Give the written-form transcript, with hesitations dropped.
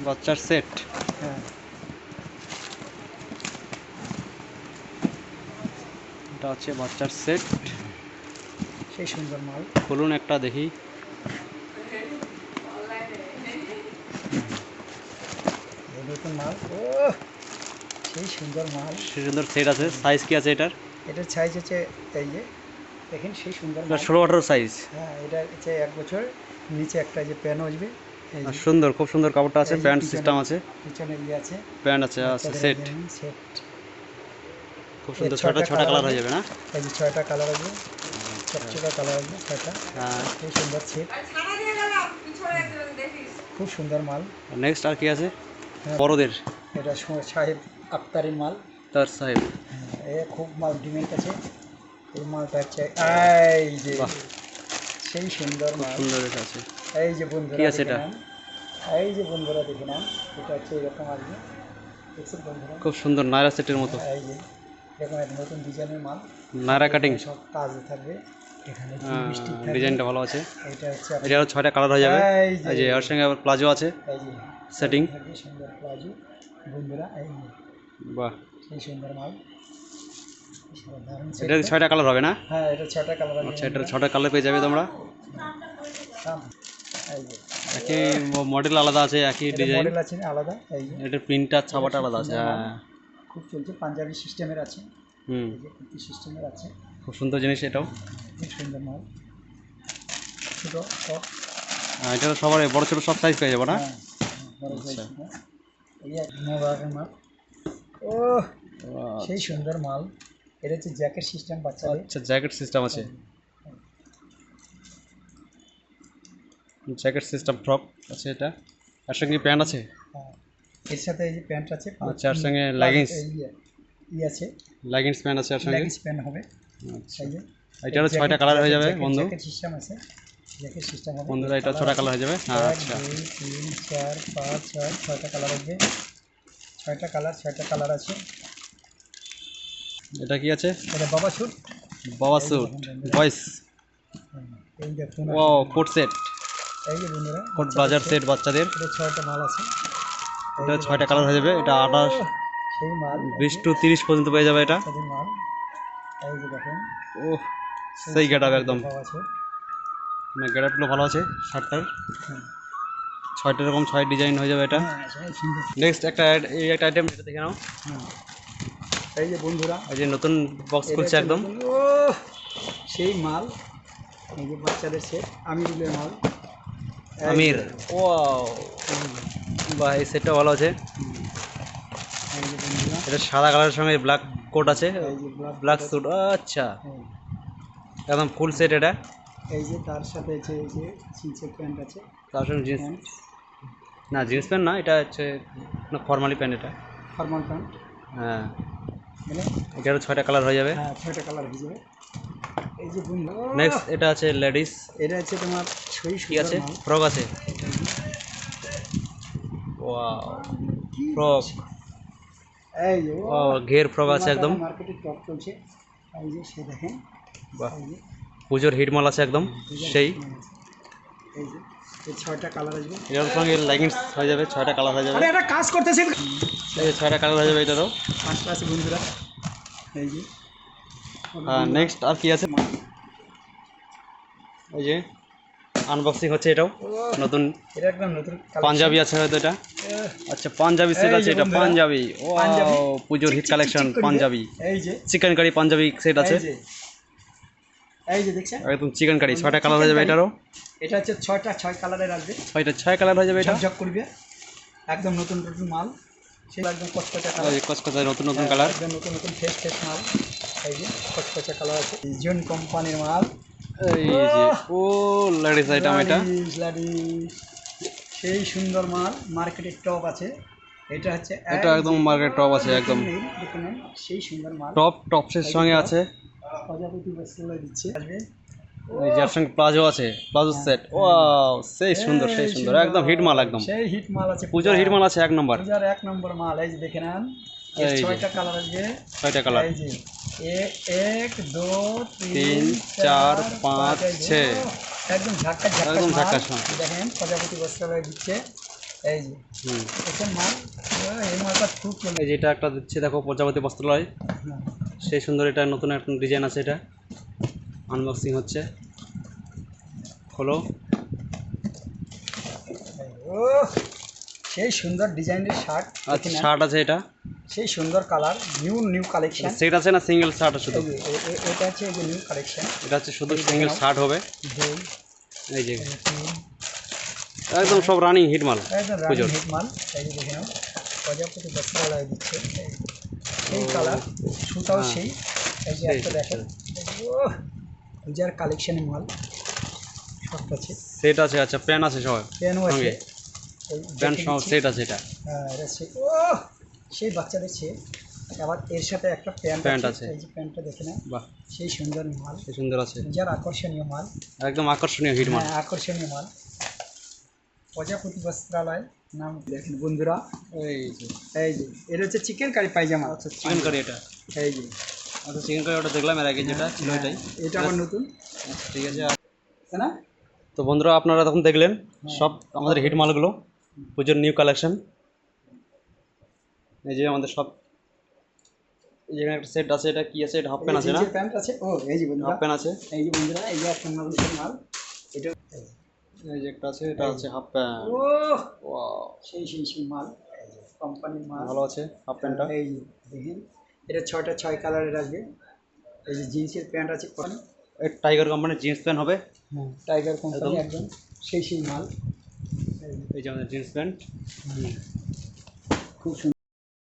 বাচ্চার সেট। হ্যাঁ, এটা হচ্ছে বাচ্চার সেট। সেই সুন্দর মাল। খুলুন একটা দেখি। এই নতুন মাল। ও সেই সুন্দর মাল। সেই সুন্দর সেট আছে। সাইজ কি আছে এটার? এটার সাইজ হচ্ছে এই যে দেখেন, সেই সুন্দর এটা মাল। 16-18 সাইজ। হ্যাঁ, এটা হচ্ছে 1 বছর। নিচে একটা যে প্যান আসবে, এই আর যে সুন্দর, খুব সুন্দর কাপড়টা আছে। এই যে প্যান্ট পিছনে, সিস্টেম আছে। পিছনে ইয়ে আছে, প্যান্ট আছে, আছে বাচ্চাদের এই সেট। যে সেট। খুব এর সুন্দর। 6টা 6টা কালার কালার আসবে। হয়ে যাবে না? এই যে 6টা কালার আসবে, আচ্ছা। চকচকা কালার আসবে 6টা। হ্যাঁ। সেই সুন্দর সেট, খুব সুন্দর মাল। নেক্সট আর কি আছে? হ্যাঁ, বড়দের। এটা সাহেব আক্তারি মাল। তার সাহেব। হ্যাঁ, এ খুব মাল ডিমান্ড আছে। এই মালটা হচ্ছে এই যে বাহ, সেই সুন্দর খুব মাল। সুন্দর এটা আছে। এই যে কি বন্ধুরা আছে দেখে এটা? নেন, এই যে বন্ধুরা দেখে নেন, এটা হচ্ছে এরকম আসবে। দেখছেন বন্ধুরা? খুব সুন্দর নায়রা সেটের মতো। হ্যাঁ, এই যে এরকম একটা নতুন ডিজাইনের মাল। নায়রা কাটিং। সব কাজ থাকবে এখানে, স্টিক থাকবে। ডিজাইনটা ভালো আছে। এটা হচ্ছে এটা 6টা কালার হয়ে যাবে। এই এই যে এর সঙ্গে আবার প্লাজো আছে এই যে সেটিং। থাকবে সুন্দর প্লাজো। বন্ধুরা এই যে বাহ, সেই সুন্দর মাল, দারুণ সেট এটার তো। 6টা কালার হবে না? হ্যাঁ, এটা 6টা কালার আছে আচ্ছা, এটার বন্ধুরা। 6টা কালার পেয়ে যাবে তোমরা। এই যে একই মডেল আলাদা আছে, একই এটা ডিজাইন। মডেল আছে আলাদা। এই যে এটার প্রিন্টটা ছাপাটা খুব আলাদা আছে। সুন্দর মাল, হ্যাঁ। খুব চলছে, পাঞ্জাবি সিস্টেমের আছে। হুম, এই যে কুর্তি সিস্টেমের আছে, খুব সুন্দর জিনিস এটাও। খুব সুন্দর মাল। ছোটো টপ। এটা সবার বড় ছোট সব সাইজ পেয়ে যাবো না? হ্যাঁ, বড় আচ্ছা। সাইজ। এই এক মোবারকের মাল। ও সেই সুন্দর মাল। এটা হচ্ছে জ্যাকেট সিস্টেম বাচ্চাদের। আচ্ছা, জ্যাকেট সিস্টেম আছে। জ্যাকেট সিস্টেম ফ্রক আছে এটা। আর সঙ্গে প্যান্ট আছে। হ্যাঁ, এর সাথে এই যে প্যান্ট আছে। আচ্ছা, আর সঙ্গে লেগিংস। ই আছে, লেগিংস প্যান্ট আছে আর সঙ্গে। লেগিংস প্যান্ট হবে। আচ্ছা, এই যে এটারও 6টা কালার হয়ে যাবে বন্ধু। জ্যাকেট সিস্টেম আছে, জ্যাকেট সিস্টেম হবে বন্ধুরা, এটা 6টা কালার হয়ে যাবে। হ্যাঁ, 1 আচ্ছা। 2 3 4 5 6, 6টা কালার আসবে। 6টা কালার, 6টা কালার আছে। এটা কি আছে? এটা বাবা স্যুট। বাবা স্যুট বয়েস। এই দেখুন, ও কোট সেট, এই যে বন্ধুরা কোট বাজার সেট বাচ্চাদের। এটা 6টা মাল আছে। এটা 6টা কালার হয়ে যাবে। এটা 28 সেই মাল 20 to 30 পর্যন্ত পেয়ে যাবে এটা। সেই মাল। এই যে দেখেন, ও সেই গেট আপ একদম। বাবা আছে। না, গেট আপগুলো ভালো আছে শার্টটার। 6টা এরকম 6 ডিজাইন হয়ে যাবে এটা। হ্যাঁ, সেই সুন্দর। নেক্সট এই একটা আইটেম, এটা দেখে নাও। হ্যাঁ, এই যে বন্ধুরা এই যে নতুন বক্স এটা খুলছে হচ্ছে একদম। নতুন, ও সেই মাল। এই যে বাচ্চাদের সেট, আমিরুলের মাল। এই আমির। যে, ওয়াও, বাহ, এই সেটটা ভালো আছে। এই যে বন্ধুরা, এটা সাদা কালারের সঙ্গে ব্ল্যাক কোট আছে, এই যে ব্ল্যাক স্যুট। আচ্ছা, এই, একদম ফুল সেট এটা। এই যে তার সাথে হচ্ছে এই যে জিন্সের প্যান্ট আছে। তার সঙ্গে জিন্স, প্যান্ট, না জিন্স প্যান্ট না, এটা হচ্ছে না ফর্মালি প্যান্ট এটা। Formal pant. হ্যাঁ, মানে এটারও 6টা কালার হয়ে যাবে। হ্যাঁ, 6টা কালার হয়ে যাবে। এই যে বন্ধু, নেক্সট এটা আছে লেডিস। এটা হচ্ছে তোমার সেই কি সুন্দর আছে? মাল। ফ্রক আছে। Wow, frock. এই যে ও ঘের ফ্রক আছে একদম। মার্কেটে টপ চলছে। এই যে সে দেখেন, বাহ, এই যে পুজোর হিট মাল আছে একদম সেই। এই যে এই 6টা কালার আসবে। এটার সঙ্গে লেগিংস হয়ে যাবে। 6টা কালার হয়ে যাবে। আরে এটা কাজ করতেছে। এই যে 6টা কালার হয়ে যাবে এটারও। 5টা আছে বন্ধুরা। এই যে নেক্সট আর কি আছে? এই যে আনবক্সিং হচ্ছে এটাও নতুন। এটা একদম নতুন পাঞ্জাবি আছে হয়তো এটা। আচ্ছা, পাঞ্জাবি সেট আছে এটা। পাঞ্জাবি, ও পুজোর হিট কালেকশন পাঞ্জাবি। এই যে চিকেন কারি পাঞ্জাবি সেট আছে। এই যে দেখছেন, একদম চিকেন কারি। 6টা কালার হয়ে যাবে এটারও। এটা হচ্ছে 6টা 6 কালারের আসবে। 6 কালার হয়ে যাবে এটা। ঝকঝক করবে, একদম নতুন নতুন মাল। সেটা একদম কচকচা কালার। এই কসকসা নতুন নতুন কালার। একদম নতুন নতুন ফ্রেশ ফ্রেশ মাল। এই যে কচকচা কালার আছে, জন কোম্পানির মাল। এই যে ও লেডিস আইটেম এটা। লাডিস, সেই সুন্দর মাল। মার্কেটের টপ আছে। এটা হচ্ছে এটা একদম মার্কেট টপ আছে একদম। দেখুন, সেই সুন্দর মাল। টপসের সঙ্গে আছে। প্রজাপতি বস্ত্রালয় দিচ্ছে আসবে। এই যার সঙ্গে প্লাজো আছে, প্লাজো সেট। ওয়াও, সেই সুন্দর সেই সুন্দর, একদম হিট মাল একদম। সেই হিট মাল আছে, পুজোর হিট মাল আছে 1 নম্বর। পূজার 1 নম্বর মাল। এই যে দেখে নেন, এই যে 6টা কালার আসবে। 6টা কালার। এই যে 1 2 3 3 4 4 5 5 6। একদম ঝাক্কা একদম ঝাক্কা ঝাক্কাস মাল। দেখেন, প্রজাপতি বস্ত্রালয় দিচ্ছে। এই যে হুম এটা মাল, এই মালটা খুব এই যে এটা একটা দিচ্ছে দেখো, প্রজাপতি বস্ত্রালয়, হ্যাঁ। সেই সুন্দর। এটা নতুন একটা ডিজাইন আছে, এটা আনবক্সিং হচ্ছে, খোলো। ও সেই সুন্দর ডিজাইনের শার্ট, আচ্ছা শার্ট আছে, এটা সেই সুন্দর কালার, নিউ কালেকশন। সেট আছে না সিঙ্গেল শার্ট শুধু? এটা হচ্ছে এই যে নিউ কালেকশন, এটা হচ্ছে শুধু সিঙ্গেল শার্ট হবে। দুই এই যে তিন, একদম সব রানিং হিট মাল একদম পুজোর। রানিং হিট মাল। এই যে দেখে নাও, প্রজাপতি বস্ত্রালয় দিচ্ছে সেই কালার, সুতাও হ্যাঁ। সেই। এই যে সেই, একটা দেখেন, পূজার কালেকশনের মাল সব আছে। সেট আছে, আচ্ছা প্যান আছে সব পেনও আছে, সঙ্গে, প্যান্ট সহ সেট আছে এটা। হ্যাঁ এটা সেই বাচ্চাদের চেয়ে। আবার এর সাথে একটা প্যান্ট প্যান্ট আছে, আছে। এই যে প্যান্টটা দেখে নাও, বাহ, সেই সুন্দর মাল, সেই সুন্দর আছে, পূজার আকর্ষণীয় মাল। একদম আকর্ষণীয় হিট মাল। হ্যাঁ আকর্ষণীয় মাল, প্রজাপতি বস্ত্রালয় নাম। দেখেন বন্ধুরা, এই যে এই যে এটা হচ্ছে চিকেন কারি পায়জামা। আচ্ছা চিকেন কারি এটা, এই যে আচ্ছা চিকেন কারি ওটা দেখলাম এর আগে যেটা ছিল এটাই। এটা আবার নতুন, আচ্ছা ঠিক আছে। তাই না? তো বন্ধুরা আপনারা তখন দেখলেন সব আমাদের হিট মালগুলো, পুজোর নিউ কালেকশন। এই যে আমাদের সব, এই যে একটা সেট আছে, এটা কি আছে? এটা হাফ প্যান্ট আছে না? প্যান্ট আছে। ও এই যে বন্ধুরা, হাফ প্যান্ট আছে। এই যে বন্ধুরা, এই যে একটা মাল, মাল এটা। এই যে একটা আছে, এটা আছে হাফ প্যান্ট। ও ওয়াও, সেই মাল, কোম্পানির মাল। ভালো আছে হাফ প্যান্টটা। এই যে দেখেন, এটা 6 কালারের আসবে। এই যে জিন্সের প্যান্ট আছে, টাইগার কোম্পানির জিন্স প্যান্ট হবে। টাইগার কোম্পানি, একদম সেই মাল। এই যে আমাদের জিন্স প্যান্ট, খুব সুন্দর।